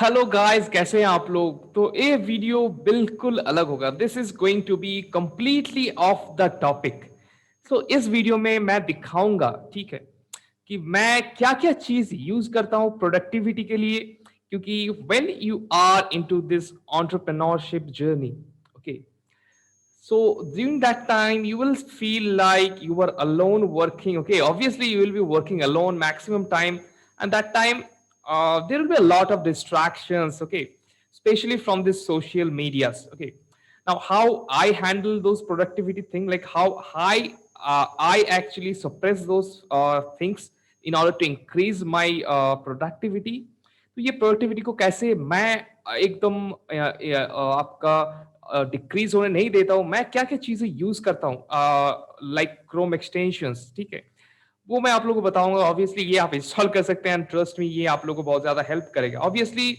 Hello guys, कैसे हैं आप लोग। तो ये वीडियो बिल्कुल अलग होगा। This is going to be completely off the topic. So इस वीडियो में मैं दिखाऊंगा, ठीक है, कि मैं क्या क्या चीज यूज करता हूं प्रोडक्टिविटी के लिए। क्योंकि when you are into this entrepreneurship journey, okay, so during that time, you will feel like you are alone working. Okay, obviously you will be working alone maximum time, and that time there will be a lot of distractions. Okay, especially from this social medias. Okay, now how I handle those productivity thing, like how I actually suppress those things in order to increase my productivity. तो ये productivity को कैसे मैं एकदम आपका decrease होने नहीं देता हूँ। मैं क्या क्या चीजें यूज करता हूँ, लाइक क्रोम एक्सटेंशंस, ठीक है, वो मैं आप लोगों को बताऊंगा। ऑब्वियसली ये आप इंस्टॉल कर सकते हैं, ट्रस्ट मी, ये आप लोगों को बहुत ज्यादा हेल्प करेगा। ऑब्वियसली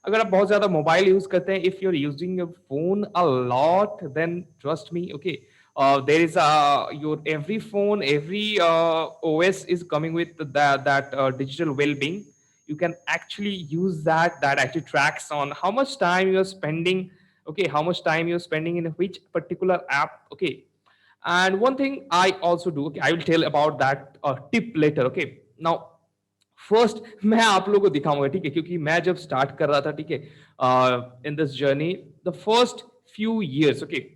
अगर आप बहुत ज्यादा मोबाइल यूज करते हैं, if you are using your phone a lot, then trust me, okay, there is your every phone, every OS is coming with that digital well-being. You can actually use that actually tracks on how much time you're spending, okay, how much time you're spending in which particular app, okay. And one thing I also do, okay, I will tell about that tip later, okay. Now first मैं आप लोगों को दिखाऊंगा, ठीक है, क्योंकि मैं जब स्टार्ट कर रहा था, ठीक है, in this journey, the first few years, okay,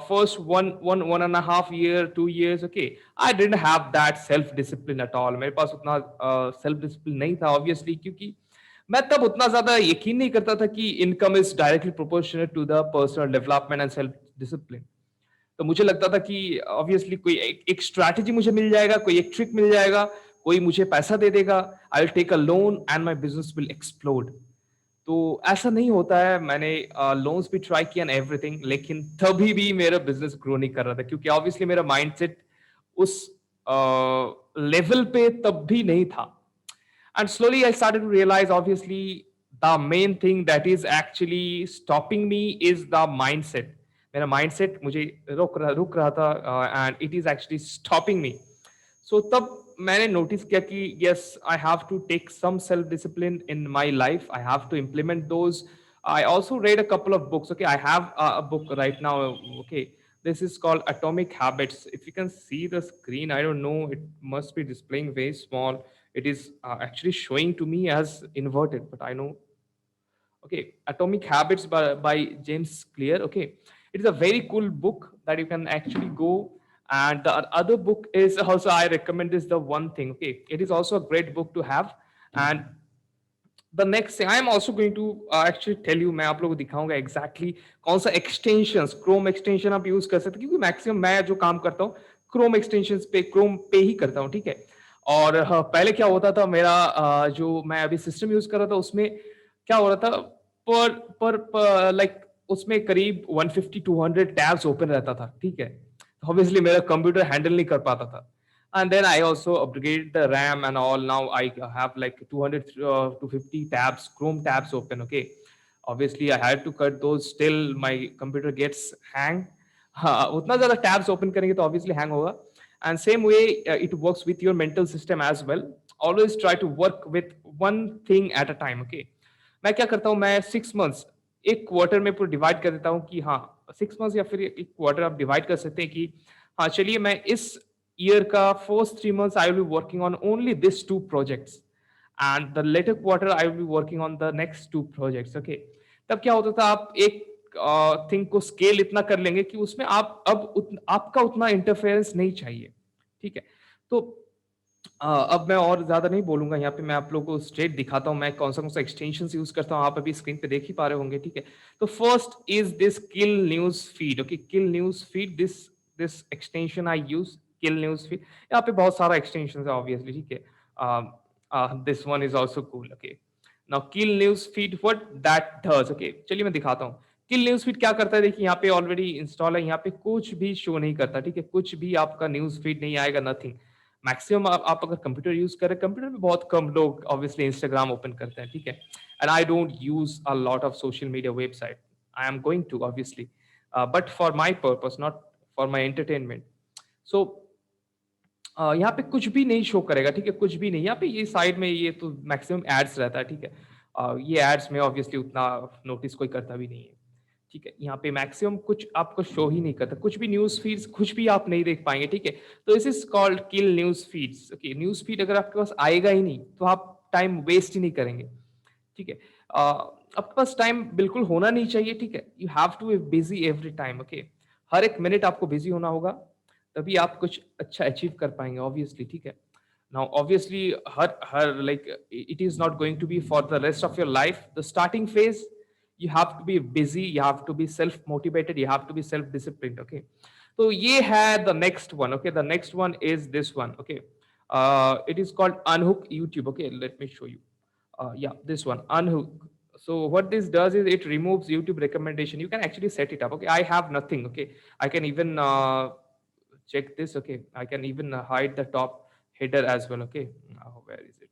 first one and a half year, 2 years, okay, I didn't have that self discipline at all. मेरे पास उतना सेल्फ डिसिप्लिन नहीं था, ऑब्वियसली, क्योंकि मैं तब उतना ज्यादा यकीन नहीं करता था कि income is directly proportional to the personal development and self discipline. तो मुझे लगता था कि ऑब्वियसली कोई एक स्ट्रैटेजी मुझे मिल जाएगा, कोई एक ट्रिक मिल जाएगा, कोई मुझे पैसा दे देगा, I will take a loan and my business will explode. तो ऐसा नहीं होता है। मैंने लोन्स भी ट्राई किया एंड एवरीथिंग, लेकिन तभी भी मेरा बिजनेस ग्रो नहीं कर रहा था, क्योंकि ऑब्वियसली मेरा माइंडसेट उस लेवल पे तब भी नहीं था। And slowly I started to realize, obviously, the main thing that is actually stopping me is the mindset. मेरा mindset मुझे रुक रहा था, and it is actually stopping me. So तब मैंने notice किया कि yes, I have to take some self discipline in my life. I have to implement those. I also read a couple of books. Okay, I have a book right now. Okay, this is called Atomic Habits. If you can see the screen, I don't know, it must be displaying very small. It is actually showing to me as inverted, but I know. Okay, Atomic Habits by James Clear. Okay, it is a very cool book that you can actually go. And the other book is also, I recommend, is the One Thing. Okay, it is also a great book to have. And the next thing I am also going to actually tell you, मैं आप लोगों को दिखाऊंगा exactly कौन सा extension, Chrome extension आप use कर सकते हैं, क्योंकि मैक्सिमम मैं जो काम करता हूँ क्रोम पे ही करता हूँ, ठीक है। और पहले क्या होता था मेरा, जो मैं अभी सिस्टम यूज कर रहा था उसमें क्या हो रहा था, पर लाइक उसमें करीब 150 200 टैब्स ओपन रहता था, ठीक है। ऑब्वियसली मेरा कंप्यूटर हैंडल नहीं कर पाता था। And then I also upgraded the RAM and all. Now I have like 200 to 50 tabs, Chrome tabs open. Okay, obviously I had to cut those. Still my computer gets hang. हाँ, उतना ज्यादा tabs open करेंगे तो obviously hang होगा। And same way it works with your mental system as well. Always try to work with one thing at a time. Okay, मैं क्या करता हूँ, मैं 6 months एक क्वार्टर में पूरा डिवाइड कर देता हूँ कि हाँ, 6 months या फिर एक क्वार्टर आप डिवाइड कर सकते हैं कि हाँ चलिए मैं इस year ka first 3 months I will be working on only these two projects, and the later quarter I will be working on the next two projects. Okay, तब क्या होता था, आप एक थिंग को स्केल इतना कर लेंगे कि उसमें आप आपका उतना इंटरफेरेंस नहीं चाहिए, ठीक है। तो अब मैं और ज्यादा नहीं बोलूंगा, यहाँ पे मैं आप लोगों को स्ट्रेट दिखाता हूँ मैं कौन सा एक्सटेंशन यूज करता हूँ। आप अभी स्क्रीन पे देख ही पा रहे होंगे, ठीक है। तो first is this kill news feed. Okay, kill news feed, this this extension I use, kill news feed. यहाँ पे बहुत सारा एक्सटेंशन है ऑब्वियसली, ठीक है। This one is also cool. Okay, now kill news feed, what that does. Okay, चलिए मैं दिखाता हूँ। किल न्यूज फीड क्या करता है, देखिए यहाँ पे ऑलरेडी इंस्टॉल है, यहाँ पे कुछ भी शो नहीं करता, ठीक है, कुछ भी आपका न्यूज फीड नहीं आएगा, नथिंग। मैक्सिमम आप अगर कंप्यूटर यूज करें, कंप्यूटर में बहुत कम लोग ऑब्वियसली इंस्टाग्राम ओपन करते हैं, ठीक है। And I don't use a lot of social media website. I am going to obviously, but for my purpose, not for my entertainment. So यहाँ पे कुछ भी नहीं शो करेगा, ठीक है, कुछ भी नहीं। यहाँ पे ये साइड में ये तो मैक्सिमम एड्स रहता है, ठीक है। ये एड्स में ऑब्वियसली उतना नोटिस कोई करता भी नहीं है। ठीक है, यहाँ पे मैक्सिमम कुछ आपको शो ही नहीं करता, कुछ भी न्यूज़ फीड्स कुछ भी आप नहीं देख पाएँगे, ठीक है? तो this is called kill news feeds, okay? News feed अगर आपके पास आएगा ही नहीं, तो आप टाइम वेस्ट ही नहीं करेंगे, ठीक है? आपके पास टाइम बिल्कुल होना नहीं चाहिए, ठीक है? You have to be busy every time, okay? हर एक मिनट आपको बिज़ी होना होगा, तभी आप कुछ अच्छा अचीव कर पाएँगे ऑब्वियसली, ठीक है? Now, obviously, her like it is not going to be for the rest of your life. The starting phase, you have to be busy, you have to be self motivated, you have to be self disciplined. Okay, so ye had the next one. Okay, the next one is this one. Okay, it is called Unhook YouTube. Okay, let me show you. Yeah, this one Unhook. So what this does is it removes YouTube recommendation. You can actually set it up. Okay, I have nothing. Okay, I can even check this. Okay, I can even hide the top header as well. Okay, where is it?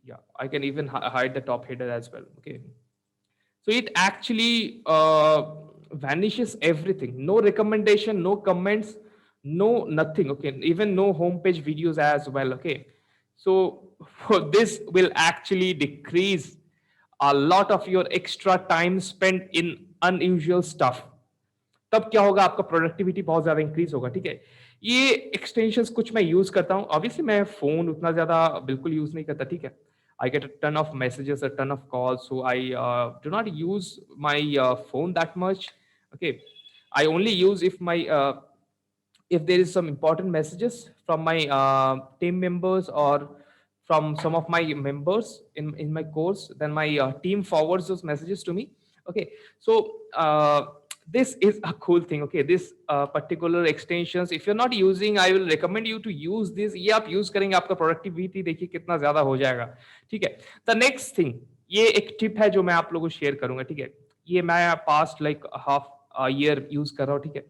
Yeah, I can even hide the top header as well. Okay, so it actually vanishes everything. No recommendation, no comments, no nothing. Okay, even no homepage videos as well. Okay, so this will actually decrease a lot of your extra time spent in unusual stuff. तब क्या होगा, आपका productivity बहुत ज्यादा increase होगा, ठीक है? ये एक्सटेंशंस कुछ मैं यूज करता हूँ, ऑब्वियसली मैं फोन उतना ज्यादा बिल्कुल यूज नहीं करता, ठीक है? I get a ton of messages, a ton of calls, so I do not use my phone that much. Okay, I only use if there is some important messages from my team members or from some of my members in my course, then my team forwards those messages to me. Okay, so this is a cool thing. Okay, this particular extensions, if you're not using, I will recommend you to use this. ये आप use करेंगे, आपका productivity देखिए कितना ज्यादा हो जाएगा, ठीक है? The next thing, ये एक टिप है जो मैं आप लोगों को शेयर करूंगा, ठीक है? ये मैं past like half year use कर रहा हूँ, ठीक है?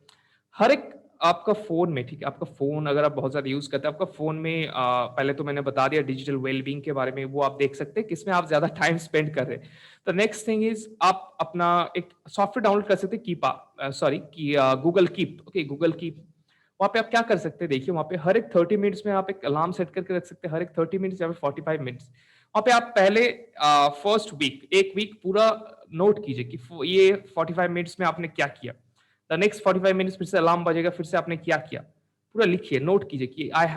हर एक आपका फ़ोन में, ठीक है? आपका फ़ोन अगर आप बहुत ज़्यादा यूज़ करते हैं, आपका फ़ोन में पहले तो मैंने बता दिया डिजिटल वेल-बीइंग के बारे में, वो आप देख सकते हैं किसमें आप ज़्यादा टाइम स्पेंड कर रहे हैं। द नेक्स्ट थिंग इज़ आप अपना एक सॉफ्टवेयर डाउनलोड कर सकते हैं Google keep, okay? Google keep, वहाँ पे आप क्या कर सकते हैं, देखिए वहाँ पे हर एक 30 मिनट्स में आप एक अलार्म सेट करके रख सकते हैं, हर एक 30 मिनट्स या फिर 45 मिनट्स। वहाँ पे आप पहले फर्स्ट वीक, 1 वीक पूरा नोट कीजिए कि ये 45 मिनट्स में आपने क्या किया। द नेक्स्ट 45 मिनट्स फिर से अलार्म बजेगा, फिर से आपने क्या किया, पूरा लिखिए, नोट कीजिए कि I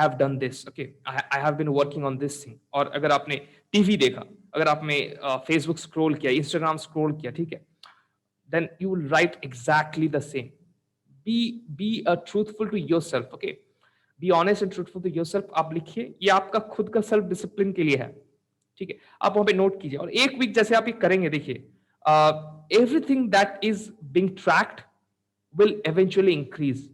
have done this, okay, I have been working on this thing. और अगर आपने टीवी देखा, अगर आपने फेसबुक स्क्रॉल किया, इंस्टाग्राम स्क्रॉल किया, ठीक है, then you will write exactly the same. Be a truthful to yourself, okay? Be honest and truthful to yourself. आप लिखिए, ये आपका खुद का सेल्फ डिसिप्लिन के लिए है, ठीक है? आप वहां पे नोट कीजिए और एक वीक जैसे आप ये करेंगे, देखिए everything that is being tracked will eventually increase,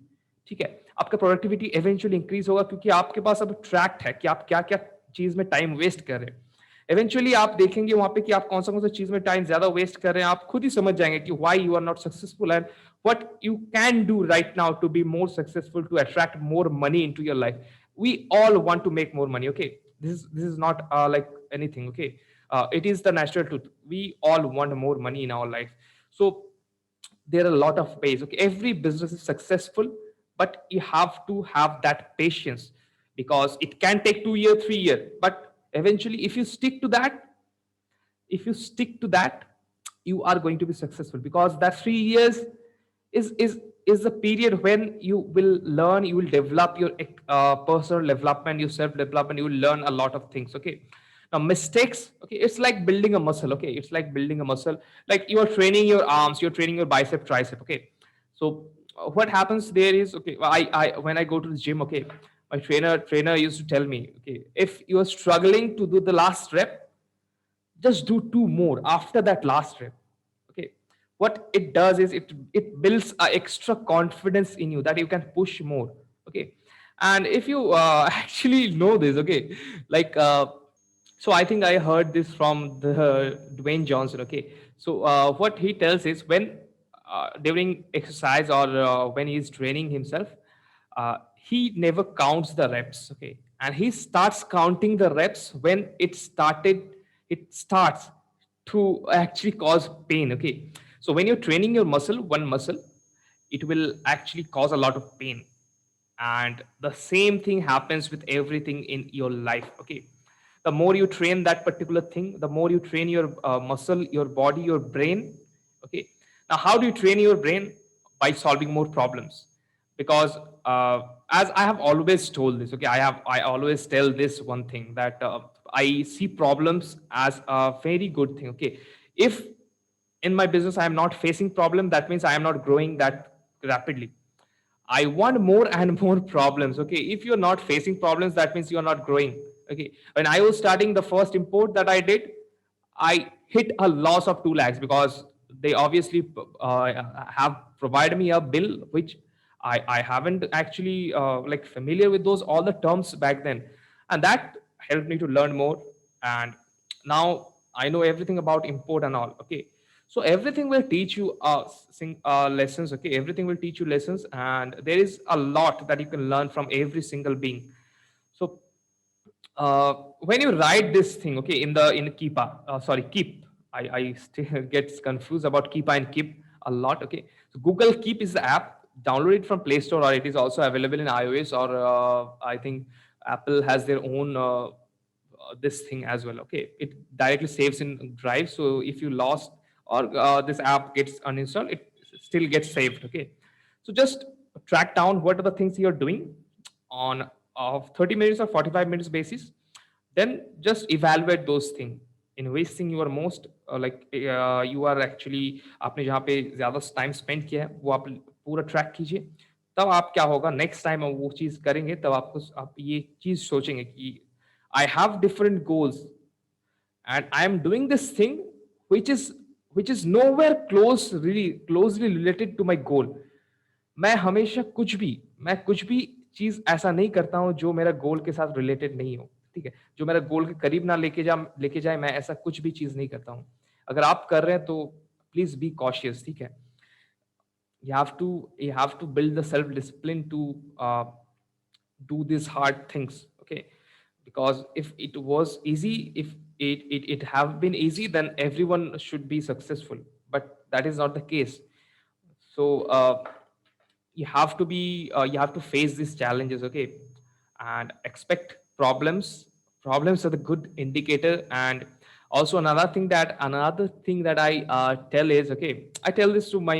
ठीक है? आपका प्रोडक्टिविटी एवेंचुअली इंक्रीज होगा क्योंकि आपके पास अब ट्रैक्ट है कि आप क्या क्या चीज में टाइम वेस्ट कर रहे हैं। इवेंचुअली आप देखेंगे वहां पे कि आप कौन सा चीज में टाइम ज्यादा वेस्ट कर रहे हैं, आप खुद ही समझ जाएंगे कि why you are not successful and what you can do right now to be more successful, to attract more money into your life. We all want to make more money, okay? This is not like anything, okay? It is the natural truth. We all want more money in our life. So there are a lot of ways, okay? Every business is successful, but you have to have that patience because it can take 2 year 3 year, but eventually if you stick to that, you are going to be successful because that 3 years is the period when you will learn, you will develop your personal development, your self development, you will learn a lot of things, okay? Now mistakes, okay, it's like building a muscle, okay? It's like building a muscle, like you are training your arms, you're training your bicep tricep, okay? So what happens there is, okay, I when I go to the gym, okay, my trainer used to tell me, okay, if you are struggling to do the last rep, just do two more after that last rep, okay? What it does is it builds a extra confidence in you that you can push more, okay? And if you actually know this, okay, like so I think I heard this from the Dwayne Johnson, okay? So what he tells is when during exercise or when he's training himself, he never counts the reps, okay? And he starts counting the reps when it starts to actually cause pain, okay? So when you're training your muscle, one muscle, it will actually cause a lot of pain. And the same thing happens with everything in your life, okay? The more you train that particular thing, the more you train your muscle, your body, your brain. Okay. Now, how do you train your brain? By solving more problems. Because as I have always told this, okay, I always tell this one thing that I see problems as a very good thing. Okay. If in my business I am not facing problem, that means I am not growing that rapidly. I want more and more problems. Okay. If you're not facing problems, that means you're not growing. Okay. When I was starting the first import that I did, I hit a loss of 2 lakhs because they obviously have provided me a bill which I haven't actually like familiar with those all the terms back then, and that helped me to learn more. And now I know everything about import and all. Okay, so everything will teach you lessons. Okay, everything will teach you lessons, and there is a lot that you can learn from every single being. So when you write this thing, okay, in Keepa, sorry, Keep. I still get confused about Keepa and Keep a lot. Okay, so Google Keep is the app. Download it from Play Store, or it is also available in iOS, or I think Apple has their own this thing as well. Okay, it directly saves in Drive. So if you lost or this app gets uninstalled, it still gets saved. Okay, so just track down what are the things you're doing on of 30 minutes or 45 minutes basis, then just evaluate those things in which thing you are most you are actually आपने जहाँ पे ज़्यादा time spend किया है वो आप पूरा track कीजिए. तब आप क्या होगा नेक्स्ट टाइम आप वो चीज़ करेंगे तब आपको आप ये चीज़ सोचेंगे कि I have different goals and I am doing this thing which is which is nowhere closely related to my goal. मैं हमेशा मैं कुछ भी चीज ऐसा नहीं करता हूं जो मेरा गोल के साथ रिलेटेड नहीं हो. ठीक है, जो मेरा गोल के करीब ना लेके जाए, मैं ऐसा कुछ भी चीज नहीं करता हूं. अगर आप कर रहे हैं तो प्लीज बी कॉशियस. ठीक है, you have to build the self discipline to do these hard things. Okay, because if it was easy, if it have been easy, then everyone should be successful, but that is not the case. So you have to face these challenges. Okay, and expect problems are the good indicator. And also another thing that I tell is, okay, I tell this to my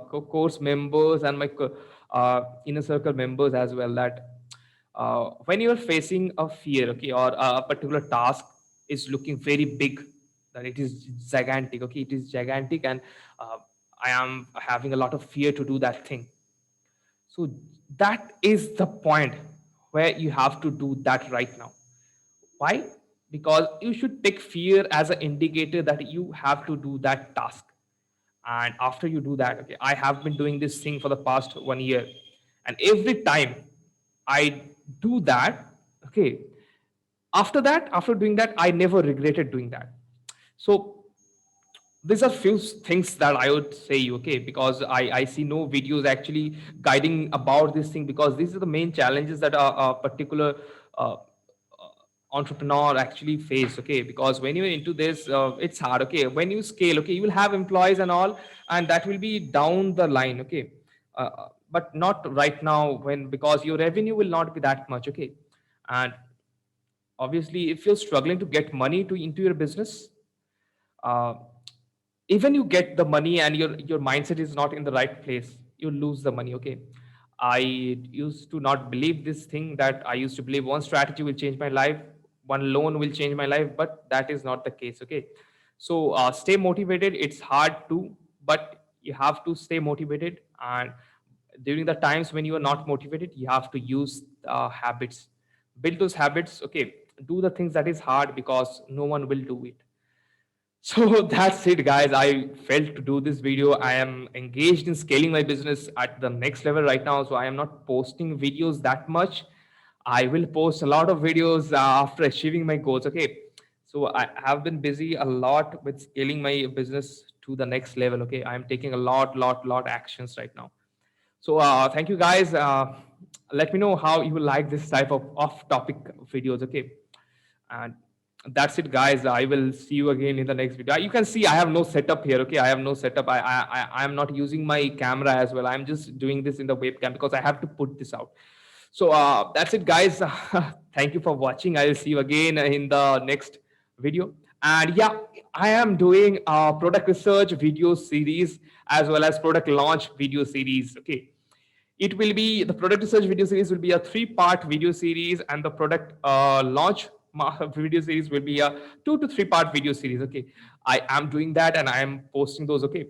course members and my inner circle members as well, that when you're facing a fear, okay, or a particular task is looking very big, that it is gigantic. Okay, it is gigantic, and uh, I am having a lot of fear to do that thing. So that is the point where you have to do that right now. Why? Because you should take fear as an indicator that you have to do that task. And after you do that, okay, I have been doing this thing for the past 1 year. And every time I do that, okay, after doing that, I never regretted doing that. So these are few things that I would say, okay, because I see no videos actually guiding about this thing, because these are the main challenges that a particular uh, entrepreneur actually face. Okay, because when you're into this, it's hard. Okay, when you scale, okay, you will have employees and all, and that will be down the line. Okay, but not right now, when because your revenue will not be that much. Okay, and obviously if you're struggling to get money to into your business, uh, even you get the money and your mindset is not in the right place, you lose the money. Okay, I used to not believe this thing, that I used to believe one strategy will change my life, one loan will change my life, but that is not the case. Okay, so stay motivated. It's hard to, but you have to stay motivated. And during the times when you are not motivated, you have to use habits, build those habits. Okay, do the things that is hard, because no one will do it. So that's it, guys. I felt to do this video. I am engaged in scaling my business at the next level right now. So I am not posting videos that much. I will post a lot of videos after achieving my goals. Okay. So I have been busy a lot with scaling my business to the next level. Okay. I'm taking a lot actions right now. So thank you, guys. Let me know how you like this type of off-topic videos. Okay, and that's it, guys. I will see you again in the next video. You can see I have no setup here. Okay, I have no setup. I am not using my camera as well. I'm just doing this in the webcam because I have to put this out. So that's it, guys. Thank you for watching. I will see you again in the next video. And yeah, I am doing a product research video series as well as product launch video series. Okay. It will be the product research video series will be a 3-part video series, and the product launch video series will be a 2 to 3 part video series. Okay. I am doing that and I am posting those. Okay.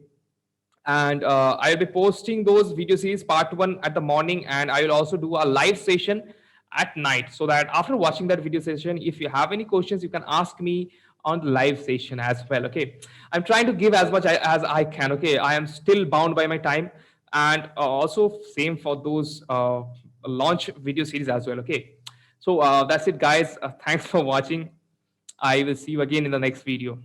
And I'll be posting those video series part 1 at the morning, and I will also do a live session at night, so that after watching that video session, if you have any questions, you can ask me on the live session as well. Okay. I'm trying to give as much as I can. Okay. I am still bound by my time, and also same for those launch video series as well. Okay. So that's it, guys. Thanks for watching. I will see you again in the next video.